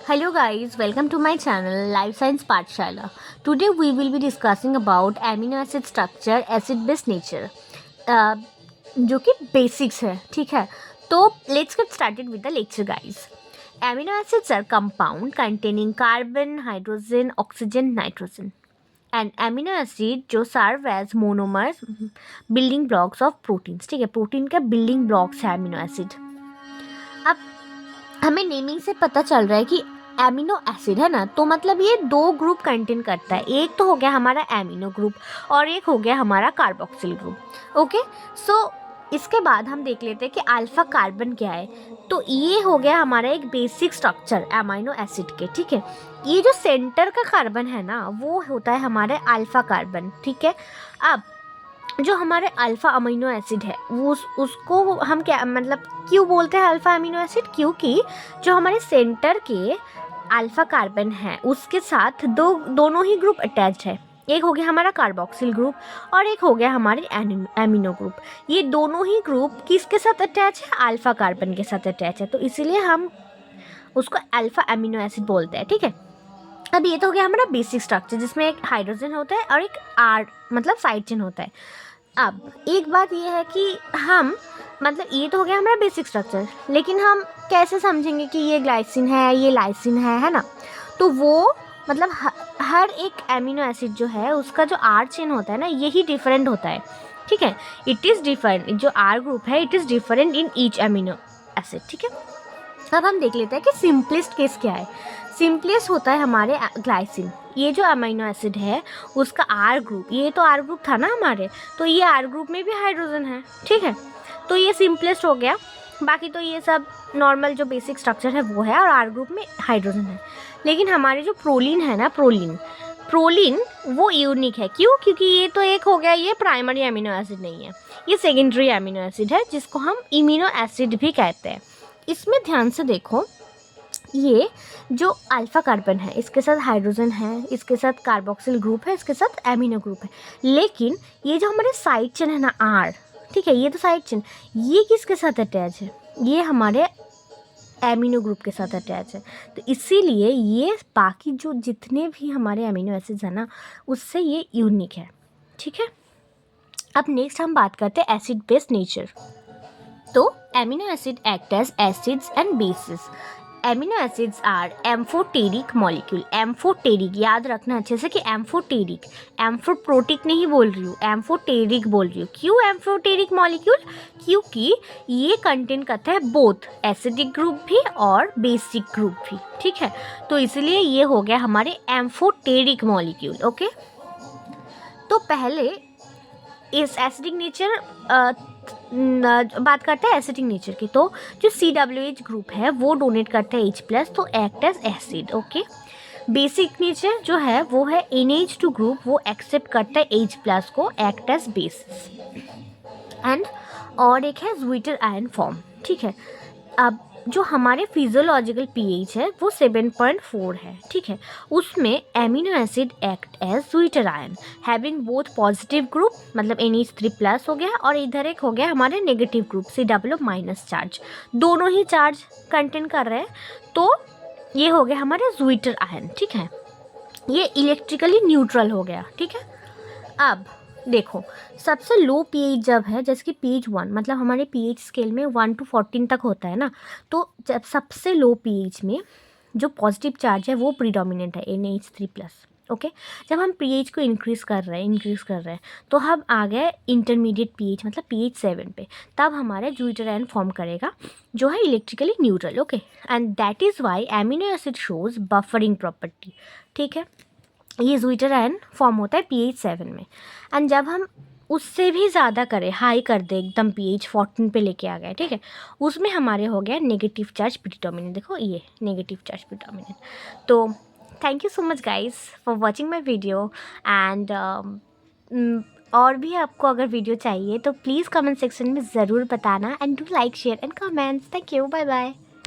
Hello guys, welcome to my channel Life Science Pathshala. Today we will be discussing about amino acid structure, acid based nature, जो कि basics है. ठीक है, तो let's get started with the lecture guys. Amino acids are compound containing carbon, hydrogen, oxygen, nitrogen. And amino acid जो serve as monomers, building blocks of proteins. ठीक है, protein का building blocks है amino acid. अब हमें naming से पता चल रहा है कि एमिनो एसिड है ना, तो मतलब ये दो ग्रुप कंटेन करता है. एक तो हो गया हमारा एमिनो ग्रुप और एक हो गया हमारा कार्बोक्सिल ग्रुप. ओके, सो इसके बाद हम देख लेते हैं कि अल्फा कार्बन क्या है. तो ये हो गया हमारा एक बेसिक स्ट्रक्चर एमिनो एसिड के. ठीक है, ये जो सेंटर का कार्बन है ना, वो होता है हमारे अल्फा कार्बन. ठीक है, अब जो हमारे अल्फ़ा अमीनो एसिड है वो उसको हम क्या मतलब क्यों बोलते हैं अल्फ़ा अमीनो एसिड, क्योंकि जो हमारे सेंटर के अल्फ़ा कार्बन है उसके साथ दोनों ही ग्रुप अटैच्ड है. एक हो गया हमारा कार्बोक्सिल ग्रुप और एक हो गया हमारे एमिनो ग्रुप. ये दोनों ही ग्रुप किसके साथ अटैच है? अल्फ़ा कार्बन के साथ अटैच है, तो इसीलिए हम उसको अल्फ़ा अमीनो एसिड बोलते हैं. ठीक है, अब ये तो हो गया हमारा बेसिक स्ट्रक्चर जिसमें एक हाइड्रोजन होता है और एक आर मतलब साइड चेन होता है. अब एक बात ये है कि हम मतलब ये तो हो गया हमारा बेसिक स्ट्रक्चर, लेकिन हम कैसे समझेंगे कि ये ग्लाइसिन है ये लाइसिन है ना. तो वो मतलब हर एक एमिनो एसिड जो है उसका जो आर चेन होता है ना, यही डिफरेंट होता है. ठीक है, इट इज़ डिफरेंट. जो आर ग्रुप है it is different in each amino acid. ठीक है, अब हम देख लेते हैं कि सिंपलेस्ट केस क्या है. सिंपलेस्ट होता है हमारे ग्लाइसिन. ये जो अमीनो एसिड है उसका आर ग्रुप, ये तो आर ग्रुप था ना हमारे, तो ये आर ग्रुप में भी हाइड्रोजन है. ठीक है, तो ये सिंपलेस्ट हो गया. बाकी तो ये सब नॉर्मल जो बेसिक स्ट्रक्चर है वो है और आर ग्रुप में हाइड्रोजन है. लेकिन हमारे जो प्रोलीन है ना, प्रोलीन वो यूनिक है. क्यों? क्योंकि ये तो एक हो गया, ये प्राइमरी अमीनो एसिड नहीं है, ये सेकेंडरी अमीनो एसिड है जिसको हम इम्यूनो एसिड भी कहते हैं. इसमें ध्यान से देखो, ये जो अल्फ़ा कार्बन है इसके साथ हाइड्रोजन है, इसके साथ कार्बोक्सिल ग्रुप है, इसके साथ एमिनो ग्रुप है. लेकिन ये जो हमारे साइड चेन है ना आर, ठीक है, ये तो साइड चेन, ये किसके साथ अटैच है? ये हमारे एमिनो ग्रुप के साथ अटैच है. तो इसीलिए ये बाकी जो जितने भी हमारे एमिनो एसिड्स हैं ना, उससे ये यूनिक है. ठीक है, अब नेक्स्ट हम बात करते हैं एसिड बेस नेचर. तो amino acid act as acids and bases. Amino acids are amphoteric molecule. Amphoteric याद रखना अच्छे से कि एम्फोटेरिक, एम्फोप्रोटिक नहीं बोल रही हूँ, एम्फोटेरिक बोल रही हूँ. क्यों एम्फोटेरिक मॉलिक्यूल? क्योंकि ये कंटेन करता है बोथ एसिडिक ग्रुप भी और बेसिक ग्रुप भी. ठीक है, तो इसलिए ये हो गया हमारे एम्फोटेरिक मॉलिक्यूल. ओके, तो पहले इस एसिडिक नेचर बात करते हैं एसिडिक नेचर की. तो जो COH ग्रुप है वो डोनेट करता है H+, तो act as acid. Okay, basic nature जो है वो है NH2 ग्रुप, वो एक्सेप्ट करता है H+ को, एक्ट एज बेसिस. एंड और एक है ज्विटर आयन फॉर्म. ठीक है, अब जो हमारे फिजियोलॉजिकल pH है वो 7.4 है. ठीक है, उसमें amino acid act as zwitter ion having both positive group मतलब NH3+ हो गया और इधर एक हो गया हमारे नेगेटिव ग्रुप COO- चार्ज. दोनों ही चार्ज कंटेन कर रहे हैं, तो ये हो गया हमारे ज्विटर आयन. ठीक है, ये इलेक्ट्रिकली न्यूट्रल हो गया. ठीक है, अब देखो सबसे लो pH जब है, जैसे कि pH 1 मतलब हमारे pH स्केल में 1 to 14 तक होता है ना, तो जब सबसे लो pH में जो पॉजिटिव चार्ज है वो प्रीडोमिनेंट है NH3+. ओके, जब हम pH को इंक्रीज़ कर रहे हैं तो हम आ गए इंटरमीडिएट pH मतलब pH 7 पे, तब हमारा ज्विटर आयन फॉर्म करेगा जो है electrically neutral. Okay, and that is why amino acid shows buffering property. ठीक है, ये ज्विटर आयन फॉर्म होता है pH 7 में. एंड जब हम उससे भी ज़्यादा करें, हाई कर दे एकदम pH 14 पे लेके आ गए, ठीक है, उसमें हमारे हो गया नेगेटिव चार्ज प्रीडोमिनेंट. देखो ये नेगेटिव चार्ज प्रीडोमिनेंट. तो thank you so much guys for watching my video. And और भी आपको अगर वीडियो चाहिए तो प्लीज़ कमेंट सेक्शन में ज़रूर बताना. And do like share and comments. Thank you, bye bye.